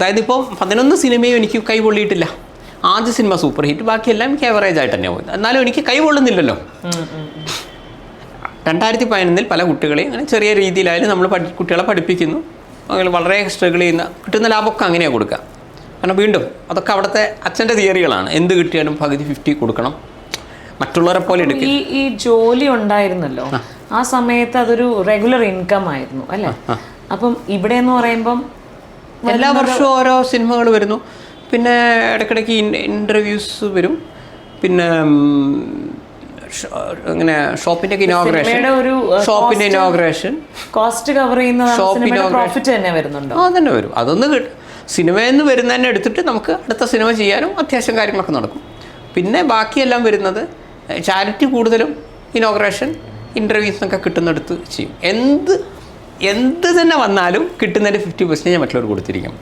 അതായത് ഇപ്പോൾ 11 സിനിമയും എനിക്ക് കൈകൊള്ളിയിട്ടില്ല. ആദ്യ സിനിമ സൂപ്പർ ഹിറ്റ്, ബാക്കിയെല്ലാം എനിക്ക് ആവറേജ് ആയിട്ട് തന്നെ പോയി. എന്നാലും എനിക്ക് കൈകൊള്ളുന്നില്ലല്ലോ. 2011 പല കുട്ടികളെയും അങ്ങനെ ചെറിയ രീതിയിലായാലും നമ്മൾ കുട്ടികളെ പഠിപ്പിക്കുന്നു. വളരെ സ്ട്രഗിൾ ചെയ്യുന്ന കിട്ടുന്ന ലാഭമൊക്കെ അങ്ങനെയാണ് കൊടുക്കുക. കാരണം വീണ്ടും അതൊക്കെ അവിടുത്തെ അച്ഛൻ്റെ തിയറികളാണ്. എന്ത് കിട്ടിയാലും പകുതി 50 കൊടുക്കണം, മറ്റുള്ളവരെ പോലെ എടുക്കും. ഈ ജോലി ഉണ്ടായിരുന്നല്ലോ ആ സമയത്ത്, അതൊരു റെഗുലർ ഇൻകം ആയിരുന്നു അല്ലേ? അപ്പം ഇവിടെ എന്ന് പറയുമ്പം എല്ലാ വർഷവും ഓരോ സിനിമകൾ വരുന്നു. പിന്നെ ഇടയ്ക്കിടയ്ക്ക് ഇൻ്റർവ്യൂസ് വരും. പിന്നെ അങ്ങനെ ഷോപ്പിൻ്റെ ഇനോഗ്രേഷൻ കോസ്റ്റ് കവർ ചെയ്യുന്ന പ്രോഫിറ്റ് തന്നെ വരുന്നുണ്ടോ? തന്നെ വരും. അതൊന്ന് സിനിമയിൽ നിന്ന് വരുന്നതന്നെ എടുത്തിട്ട് നമുക്ക് അടുത്ത സിനിമ ചെയ്യാനും അത്യാവശ്യം കാര്യങ്ങളൊക്കെ നടക്കും. പിന്നെ ബാക്കിയെല്ലാം വരുന്നത് ചാരിറ്റി, കൂടുതലും ഇനോഗ്രേഷൻ, ഇൻ്റർവ്യൂസിനൊക്കെ കിട്ടുന്നിടത്ത് ചെയ്യും. എന്ത് തന്നെ വന്നാലും കിട്ടുന്നതിൻ്റെ 50% ഞാൻ മറ്റുള്ളവർ കൊടുത്തിരിക്കും.